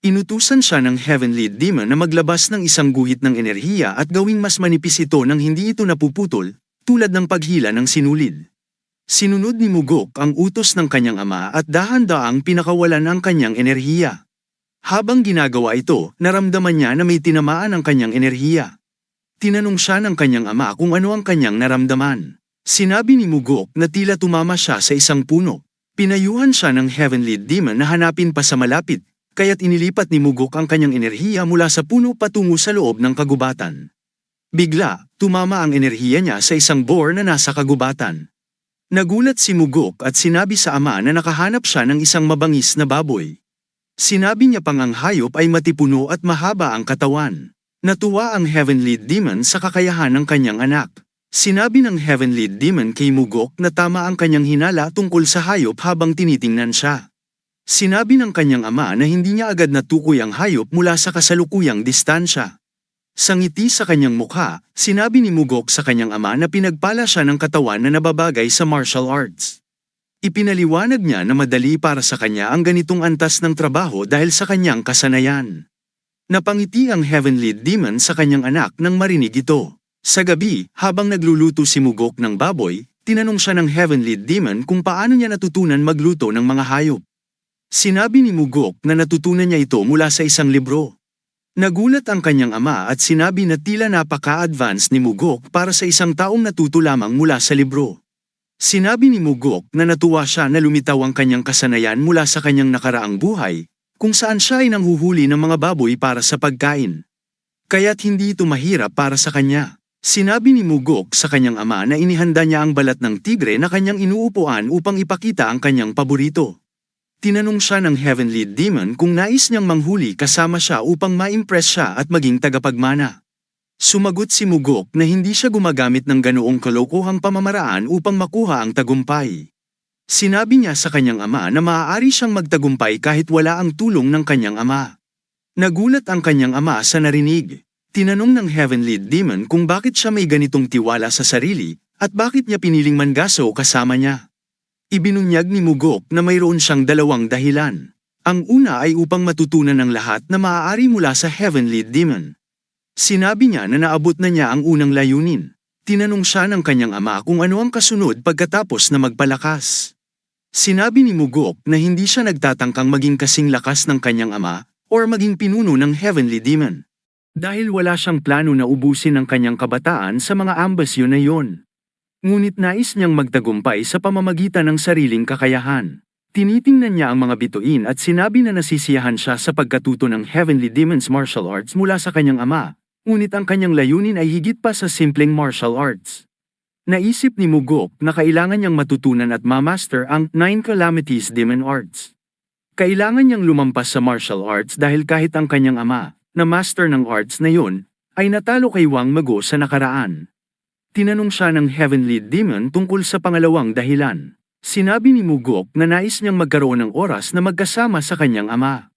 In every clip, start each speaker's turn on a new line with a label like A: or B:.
A: Inutusan siya ng Heavenly Demon na maglabas ng isang guhit ng enerhiya at gawing mas manipis ito nang hindi ito napuputol, tulad ng paghila ng sinulid. Sinunod ni Mugok ang utos ng kanyang ama at dahan-daang pinakawalan ang kanyang enerhiya. Habang ginagawa ito, naramdaman niya na may tinamaan ang kanyang enerhiya. Tinanong siya ng kanyang ama kung ano ang kanyang naramdaman. Sinabi ni Mugok na tila tumama siya sa isang puno. Pinayuhan siya ng Heavenly Demon na hanapin pa sa malapit, kaya't inilipat ni Mugok ang kanyang enerhiya mula sa puno patungo sa loob ng kagubatan. Bigla, tumama ang enerhiya niya sa isang boar na nasa kagubatan. Nagulat si Mugok at sinabi sa ama na nakahanap siya ng isang mabangis na baboy. Sinabi niya pang ang hayop ay matipuno at mahaba ang katawan. Natuwa ang Heavenly Demon sa kakayahan ng kanyang anak. Sinabi ng Heavenly Demon kay Mugok na tama ang kanyang hinala tungkol sa hayop habang tinitingnan siya. Sinabi ng kanyang ama na hindi niya agad natukoy ang hayop mula sa kasalukuyang distansya. Sa ngiti sa kanyang mukha, sinabi ni Mugok sa kanyang ama na pinagpala siya ng katawan na nababagay sa martial arts. Ipinaliwanag niya na madali para sa kanya ang ganitong antas ng trabaho dahil sa kanyang kasanayan. Napangiti ang Heavenly Demon sa kanyang anak nang marinig ito. Sa gabi, habang nagluluto si Mugok ng baboy, tinanong siya ng Heavenly Demon kung paano niya natutunan magluto ng mga hayop. Sinabi ni Mugok na natutunan niya ito mula sa isang libro. Nagulat ang kanyang ama at sinabi na tila napaka-advance ni Mugok para sa isang taong natuto lamang mula sa libro. Sinabi ni Mugok na natuwa siya na lumitaw ang kanyang kasanayan mula sa kanyang nakaraang buhay, kung saan siya ay nanghuhuli ng mga baboy para sa pagkain. Kaya't hindi ito mahirap para sa kanya. Sinabi ni Mugok sa kanyang ama na inihanda niya ang balat ng tigre na kanyang inuupuan upang ipakita ang kanyang paborito. Tinanong siya ng Heavenly Demon kung nais niyang manghuli kasama siya upang ma-impress siya at maging tagapagmana. Sumagot si Mugok na hindi siya gumagamit ng ganoong kalokohang pamamaraan upang makuha ang tagumpay. Sinabi niya sa kanyang ama na maaari siyang magtagumpay kahit wala ang tulong ng kanyang ama. Nagulat ang kanyang ama sa narinig. Tinanong ng Heavenly Demon kung bakit siya may ganitong tiwala sa sarili at bakit niya piniling mangaso kasama niya. Ibinunyag ni Mugok na mayroon siyang dalawang dahilan. Ang una ay upang matutunan ng lahat na maaari mula sa Heavenly Demon. Sinabi niya na naabot na niya ang unang layunin. Tinanong siya ng kanyang ama kung ano ang kasunod pagkatapos na magpalakas. Sinabi ni Mugok na hindi siya nagtatangkang maging kasing lakas ng kanyang ama or maging pinuno ng Heavenly Demon. Dahil wala siyang plano na ubusin ang kanyang kabataan sa mga ambasyon na yon. Ngunit nais niyang magtagumpay sa pamamagitan ng sariling kakayahan. Tinitingnan niya ang mga bituin at sinabi na nasisiyahan siya sa pagkatuto ng Heavenly Demon's martial arts mula sa kanyang ama, ngunit ang kanyang layunin ay higit pa sa simpleng martial arts. Naisip ni Mugok na kailangan niyang matutunan at ma-master ang 9 Calamities Demon Arts. Kailangan niyang lumampas sa martial arts dahil kahit ang kanyang ama, na master ng arts na yon, ay natalo kay Wang Mago sa nakaraan. Tinanong siya ng Heavenly Demon tungkol sa pangalawang dahilan. Sinabi ni Mugok na nais niyang magkaroon ng oras na magkasama sa kanyang ama.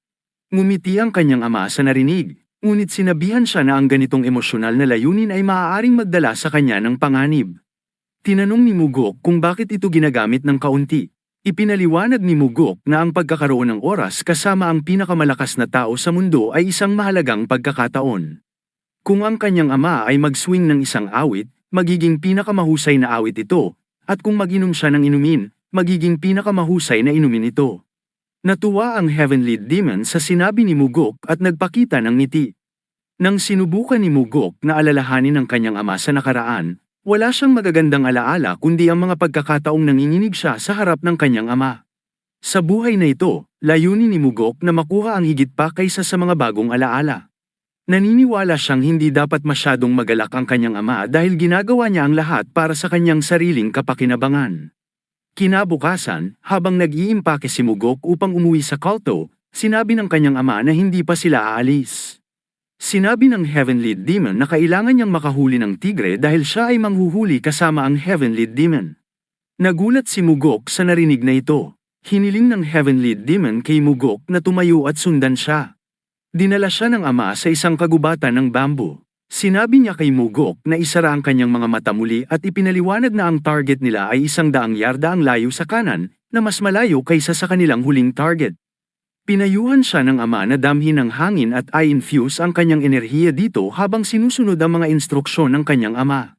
A: Ngumiti ang kanyang ama sa narinig, ngunit sinabihan siya na ang ganitong emosyonal na layunin ay maaaring magdala sa kanya ng panganib. Tinanong ni Mugok kung bakit ito ginagamit ng kaunti. Ipinaliwanag ni Mugok na ang pagkakaroon ng oras kasama ang pinakamalakas na tao sa mundo ay isang mahalagang pagkakataon. Kung ang kanyang ama ay mag-swing ng isang awit, magiging pinakamahusay na awit ito, at kung mag-inom siya ng inumin, magiging pinakamahusay na inumin ito. Natuwa ang Heavenly Demon sa sinabi ni Mugok at nagpakita ng ngiti. Nang sinubukan ni Mugok na alalahanin ang kanyang ama sa nakaraan, wala siyang magagandang alaala kundi ang mga pagkakataong nanginginig siya sa harap ng kanyang ama. Sa buhay na ito, layunin ni Mugok na makuha ang higit pa kaysa sa mga bagong alaala. Naniniwala siyang hindi dapat masyadong magalak ang kanyang ama dahil ginagawa niya ang lahat para sa kanyang sariling kapakinabangan. Kinabukasan, habang nag-iimpake si Mugok upang umuwi sa Kalto, sinabi ng kanyang ama na hindi pa sila aalis. Sinabi ng Heavenly Demon na kailangan niyang makahuli ng tigre dahil siya ay manghuhuli kasama ang Heavenly Demon. Nagulat si Mugok sa narinig na ito. Hiniling ng Heavenly Demon kay Mugok na tumayo at sundan siya. Dinala siya ng ama sa isang kagubatan ng bamboo. Sinabi niya kay Mugok na isara ang kanyang mga mata muli at ipinaliwanag na ang target nila ay 100 yarda ang layo sa kanan, na mas malayo kaysa sa kanilang huling target. Pinayuhan siya ng ama na damhin ng hangin at i-infuse ang kanyang enerhiya dito habang sinusunod ang mga instruksyon ng kanyang ama.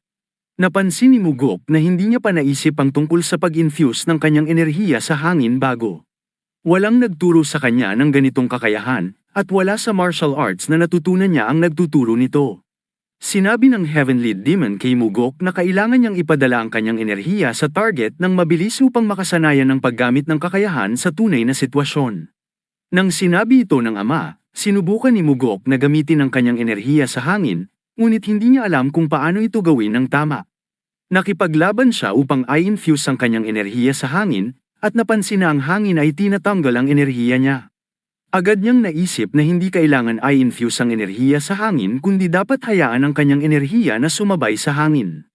A: Napansin ni Mugok na hindi niya pa naisip ang tungkol sa pag-infuse ng kanyang enerhiya sa hangin bago. Walang nagturo sa kanya ng ganitong kakayahan, at wala sa martial arts na natutunan niya ang nagtuturo nito. Sinabi ng Heavenly Demon kay Mugok na kailangan niyang ipadala ang kanyang enerhiya sa target ng mabilis upang makasanayan ng paggamit ng kakayahan sa tunay na sitwasyon. Nang sinabi ito ng ama, sinubukan ni Mugok na gamitin ang kanyang enerhiya sa hangin, ngunit hindi niya alam kung paano ito gawin ng tama. Nakipaglaban siya upang i-infuse ang kanyang enerhiya sa hangin, at napansin na ang hangin ay tinatanggal ang enerhiya niya. Agad niyang naisip na hindi kailangan i-infuse ang enerhiya sa hangin kundi dapat hayaan ang kanyang enerhiya na sumabay sa hangin.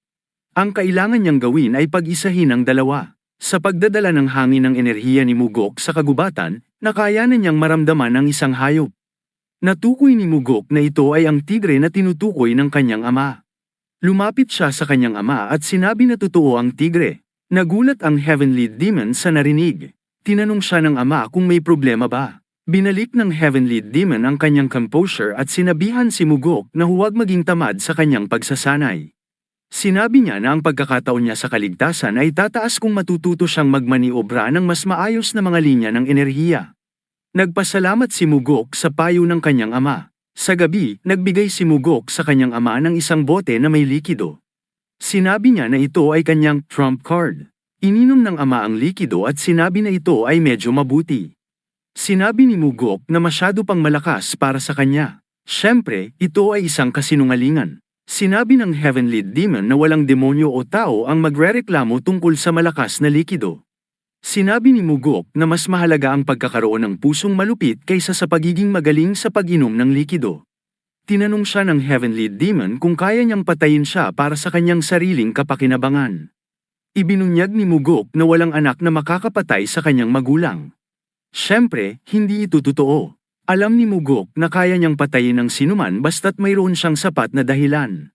A: Ang kailangan niyang gawin ay pag-isahin ang dalawa. Sa pagdadala ng hangin ng enerhiya ni Mugok sa kagubatan, nakayanan niyang maramdaman ang isang hayop. Natukoy ni Mugok na ito ay ang tigre na tinutukoy ng kanyang ama. Lumapit siya sa kanyang ama at sinabi na totoo ang tigre. Nagulat ang Heavenly Demon sa narinig. Tinanong siya ng ama kung may problema ba. Binalik ng Heavenly Demon ang kanyang composure at sinabihan si Mugok na huwag maging tamad sa kanyang pagsasanay. Sinabi niya na ang pagkakataon niya sa kaligtasan ay tataas kung matututo siyang magmaniobra ng mas maayos na mga linya ng enerhiya. Nagpasalamat si Mugok sa payo ng kanyang ama. Sa gabi, nagbigay si Mugok sa kanyang ama ng isang bote na may likido. Sinabi niya na ito ay kanyang trump card. Ininom ng ama ang likido at sinabi na ito ay medyo mabuti. Sinabi ni Mugok na masyado pang malakas para sa kanya. Siyempre, ito ay isang kasinungalingan. Sinabi ng Heavenly Demon na walang demonyo o tao ang magrereklamo tungkol sa malakas na likido. Sinabi ni Mugok na mas mahalaga ang pagkakaroon ng pusong malupit kaysa sa pagiging magaling sa pag-inom ng likido. Tinanong siya ng Heavenly Demon kung kaya niyang patayin siya para sa kanyang sariling kapakinabangan. Ibinunyag ni Mugok na walang anak na makakapatay sa kanyang magulang. Siyempre, hindi ito totoo. Alam ni Mugok na kaya niyang patayin ng sinuman basta't mayroon siyang sapat na dahilan.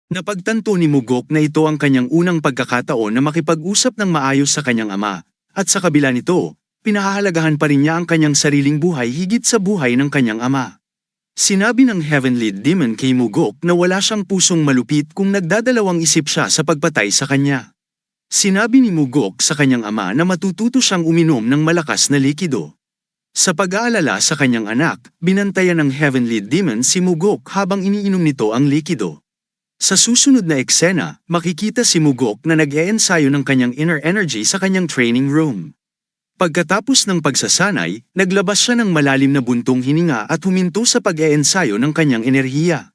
A: Napagtanto ni Mugok na ito ang kanyang unang pagkakataon na makipag-usap ng maayos sa kanyang ama, at sa kabila nito, pinahahalagahan pa rin niya ang kanyang sariling buhay higit sa buhay ng kanyang ama. Sinabi ng Heavenly Demon kay Mugok na wala siyang pusong malupit kung nagdadalawang isip siya sa pagpatay sa kanya. Sinabi ni Mugok sa kanyang ama na matututo siyang uminom ng malakas na likido. Sa pag-aalala sa kanyang anak, binantayan ng Heavenly Demon si Mugok habang iniinom nito ang likido. Sa susunod na eksena, makikita si Mugok na nag-e-ensayo ng kanyang inner energy sa kanyang training room. Pagkatapos ng pagsasanay, naglabas siya ng malalim na buntong hininga at huminto sa pag-e-ensayo ng kanyang enerhiya.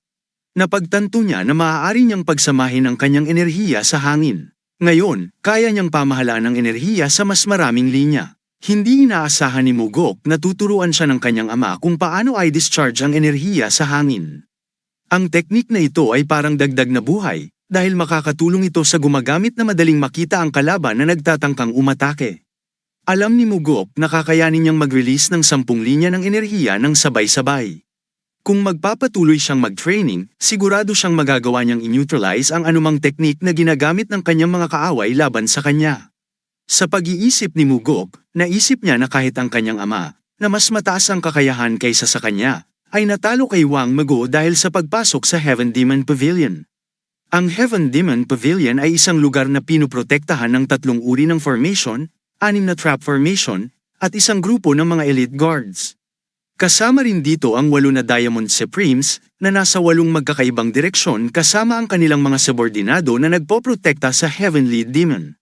A: Napagtanto niya na maaari niyang pagsamahin ang kanyang enerhiya sa hangin. Ngayon, kaya niyang pamahalaan ang enerhiya sa mas maraming linya. Hindi inaasahan ni Mugok na tuturuan siya ng kanyang ama kung paano i-discharge ang enerhiya sa hangin. Ang teknik na ito ay parang dagdag na buhay, dahil makakatulong ito sa gumagamit na madaling makita ang kalaban na nagtatangkang umatake. Alam ni Mugok na kakayanin niyang mag-release ng 10 linya ng enerhiya ng sabay-sabay. Kung magpapatuloy siyang mag-training, sigurado siyang magagawa niyang i-neutralize ang anumang teknik na ginagamit ng kanyang mga kaaway laban sa kanya. Sa pag-iisip ni Mugok, naisip niya na kahit ang kanyang ama, na mas mataas ang kakayahan kaysa sa kanya, ay natalo kay Wang Mago dahil sa pagpasok sa Heaven Demon Pavilion. Ang Heaven Demon Pavilion ay isang lugar na pinuprotektahan ng 3 uri ng formation, 6 na trap formation, at isang grupo ng mga elite guards. Kasama rin dito ang 8 na Diamond Supremes, na nasa 8 magkakaibang direksyon kasama ang kanilang mga subordinado na nagpoprotekta sa Heavenly Demon.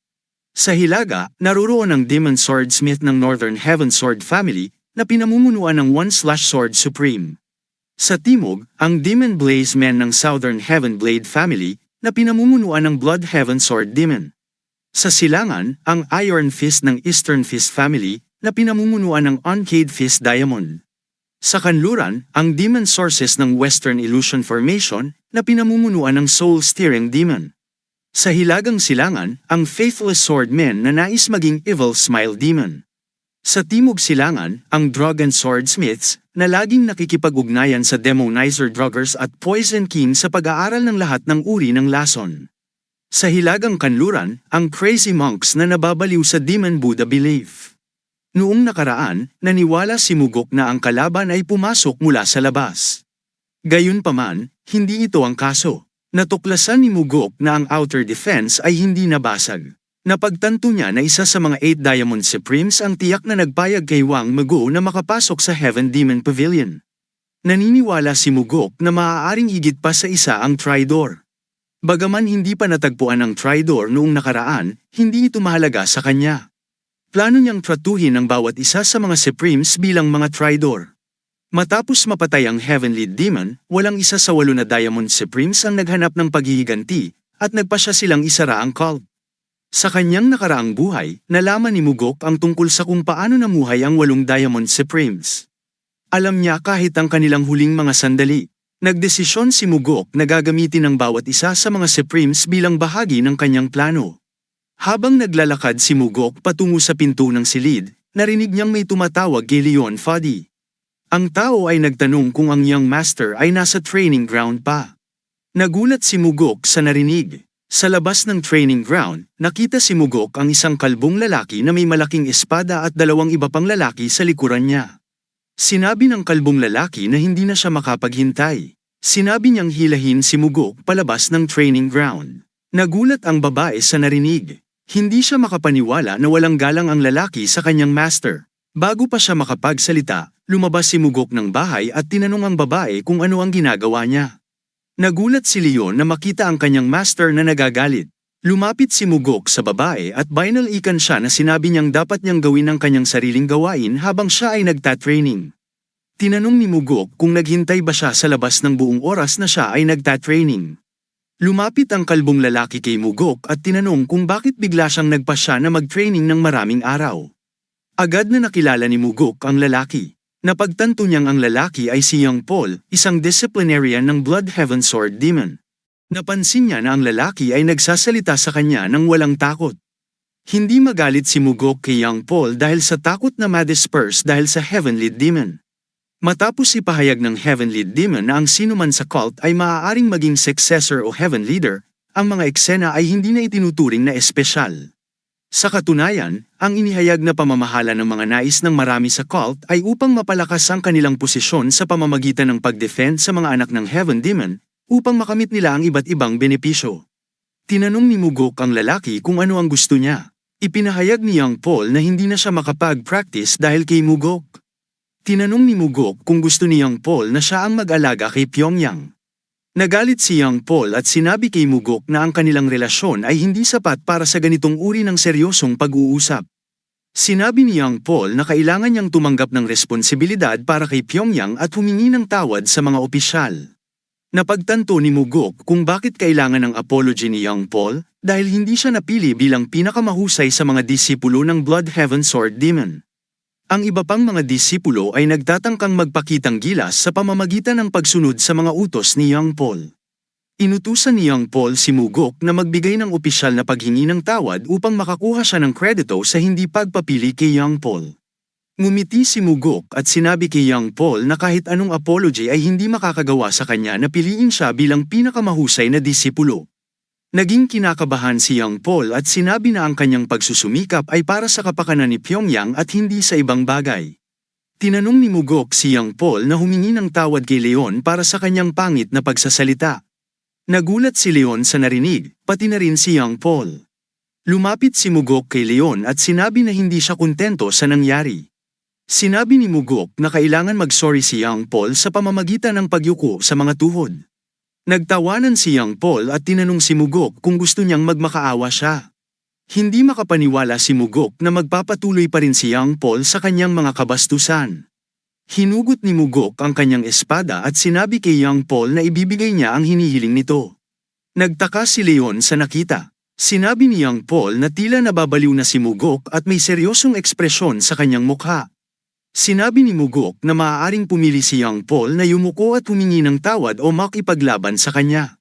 A: Sa Hilaga, naruroon ang Demon Swordsmith ng Northern Heaven Sword Family, na pinamumunuan ng 1/Sword Supreme. Sa Timog, ang Demon Blaze Men ng Southern Heaven Blade Family, na pinamumunuan ng Blood Heaven Sword Demon. Sa Silangan, ang Iron Fist ng Eastern Fist Family, na pinamumunuan ng Uncade Fist Diamond. Sa Kanluran, ang Demon Sources ng Western Illusion Formation, na pinamumunuan ng Soul Steering Demon. Sa Hilagang Silangan, ang Faithless Swordmen na nais maging Evil Smile Demon. Sa Timog Silangan, ang Drug and Swordsmiths, na laging nakikipag-ugnayan sa Demonizer Druggers at Poison King sa pag-aaral ng lahat ng uri ng lason. Sa Hilagang Kanluran, ang Crazy Monks na nababaliw sa Demon Buddha Belief. Noong nakaraan, naniwala si Mugok na ang kalaban ay pumasok mula sa labas. Gayunpaman, hindi ito ang kaso. Natuklasan ni Mugok na ang outer defense ay hindi nabasag. Napagtanto niya na isa sa mga 8 Diamond Supremes ang tiyak na nagpayag kay Wang Mago na makapasok sa Heaven Demon Pavilion. Naniniwala si Mugok na maaaring higit pa sa isa ang Tridor. Bagaman hindi pa natagpuan ang Tridor noong nakaraan, hindi ito mahalaga sa kanya. Plano niyang tratuhin ang bawat isa sa mga Supremes bilang mga Tridor. Matapos mapatay ang Heavenly Demon, walang isa sa 8 na Diamond Supremes ang naghanap ng paghihiganti, at nagpasya silang isara ang cult. Sa kanyang nakaraang buhay, nalaman ni Mugok ang tungkol sa kung paano namuhay ang 8 Diamond Supremes. Alam niya kahit ang kanilang huling mga sandali. Nagdesisyon si Mugok na gagamitin ang bawat isa sa mga Supremes bilang bahagi ng kanyang plano. Habang naglalakad si Mugok patungo sa pinto ng silid, narinig niyang may tumatawag kay Leon Foddy. Ang tao ay nagtanong kung ang young master ay nasa training ground pa. Nagulat si Mugok sa narinig. Sa labas ng training ground, nakita si Mugok ang isang kalbong lalaki na may malaking espada at 2 iba pang lalaki sa likuran niya. Sinabi ng kalbong lalaki na hindi na siya makapaghintay. Sinabi niyang hilahin si Mugok palabas ng training ground. Nagulat ang babae sa narinig. Hindi siya makapaniwala na walang galang ang lalaki sa kanyang master. Bago pa siya makapagsalita, lumabas si Mugok ng bahay at tinanong ang babae kung ano ang ginagawa niya. Nagulat si Leon na makita ang kanyang master na nagagalit. Lumapit si Mugok sa babae at binalikan siya na sinabi niyang dapat niyang gawin ang kanyang sariling gawain habang siya ay nagtatraining. Tinanong ni Mugok kung naghintay ba siya sa labas ng buong oras na siya ay nagtatraining. Lumapit ang kalbong lalaki kay Mugok at tinanong kung bakit bigla siyang nagpasya na mag-training ng maraming araw. Agad na nakilala ni Mugok ang lalaki. Napagtanto niyang ang lalaki ay si Young Paul, isang disciplinarian ng Blood Heaven Sword Demon. Napansin niya na ang lalaki ay nagsasalita sa kanya ng walang takot. Hindi magalit si Mugok kay Young Paul dahil sa takot na ma-disperse dahil sa Heavenly Demon. Matapos ipahayag ng Heavenly Demon na ang sinuman sa cult ay maaaring maging successor o Heaven Leader, ang mga eksena ay hindi na itinuturing na espesyal. Sa katunayan, ang inihayag na pamamahala ng mga nais ng marami sa cult ay upang mapalakas ang kanilang posisyon sa pamamagitan ng pag-defend sa mga anak ng Heaven Demon, upang makamit nila ang iba't ibang benepisyo. Tinanong ni Mugok ang lalaki kung ano ang gusto niya. Ipinahayag ni Young Paul na hindi na siya makapag-practice dahil kay Mugok. Tinanong ni Mugok kung gusto ni Young Paul na siya ang mag-alaga kay Pyongyang. Nagalit si Young Paul at sinabi kay Mugok na ang kanilang relasyon ay hindi sapat para sa ganitong uri ng seryosong pag-uusap. Sinabi ni Young Paul na kailangan niyang tumanggap ng responsibilidad para kay Pyongyang at humingi ng tawad sa mga opisyal. Napagtanto ni Mugok kung bakit kailangan ng apology ni Young Paul dahil hindi siya napili bilang pinakamahusay sa mga disipulo ng Blood Heaven Sword Demon. Ang iba pang mga disipulo ay nagtatangkang magpakitang gilas sa pamamagitan ng pagsunod sa mga utos ni Young Paul. Inutusan ni Young Paul si Mugok na magbigay ng opisyal na paghingi ng tawad upang makakuha siya ng kredito sa hindi pagpapili kay Young Paul. Ngumiti si Mugok at sinabi kay Young Paul na kahit anong apology ay hindi makakagawa sa kanya na piliin siya bilang pinakamahusay na disipulo. Naging kinakabahan si Young Paul at sinabi na ang kanyang pagsusumikap ay para sa kapakanan ni Pyongyang at hindi sa ibang bagay. Tinanong ni Mugok si Young Paul na humingi ng tawad kay Leon para sa kanyang pangit na pagsasalita. Nagulat si Leon sa narinig, pati na rin si Young Paul. Lumapit si Mugok kay Leon at sinabi na hindi siya kontento sa nangyari. Sinabi ni Mugok na kailangan mag-sorry si Young Paul sa pamamagitan ng pagyuko sa mga tuhod. Nagtawanan si Young Paul at tinanong si Mugok kung gusto niyang magmakaawa siya. Hindi makapaniwala si Mugok na magpapatuloy pa rin si Young Paul sa kanyang mga kabastusan. Hinugot ni Mugok ang kanyang espada at sinabi kay Young Paul na ibibigay niya ang hinihiling nito. Nagtaka si Leon sa nakita. Sinabi ni Young Paul na tila nababaliw na si Mugok at may seryosong ekspresyon sa kanyang mukha. Sinabi ni Mugok na maaaring pumili si Young Paul na yumuko at humingi ng tawad o makipaglaban sa kanya.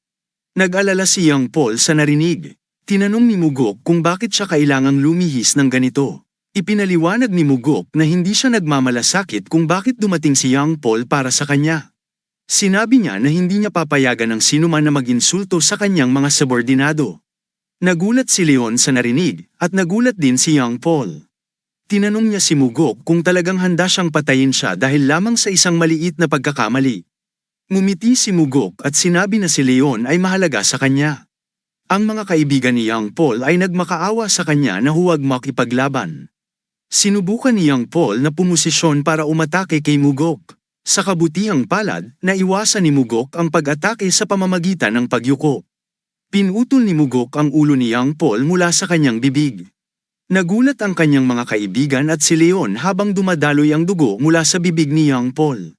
A: Nag-alala si Young Paul sa narinig. Tinanong ni Mugok kung bakit siya kailangang lumihis ng ganito. Ipinaliwanag ni Mugok na hindi siya nagmamalasakit kung bakit dumating si Young Paul para sa kanya. Sinabi niya na hindi niya papayagan ng sinuman na mag-insulto sa kanyang mga subordinado. Nagulat si Leon sa narinig at nagulat din si Young Paul. Tinanong niya si Mugok kung talagang handa siyang patayin siya dahil lamang sa isang maliit na pagkakamali. Ngumiti si Mugok at sinabi na si Leon ay mahalaga sa kanya. Ang mga kaibigan ni Young Paul ay nagmakaawa sa kanya na huwag makipaglaban. Sinubukan ni Young Paul na pumosisyon para umatake kay Mugok. Sa kabutihang palad, naiwasan ni Mugok ang pag-atake sa pamamagitan ng pagyuko. Pinutol ni Mugok ang ulo ni Young Paul mula sa kanyang bibig. Nagulat ang kanyang mga kaibigan at si Leon habang dumadaloy ang dugo mula sa bibig ni Young Paul.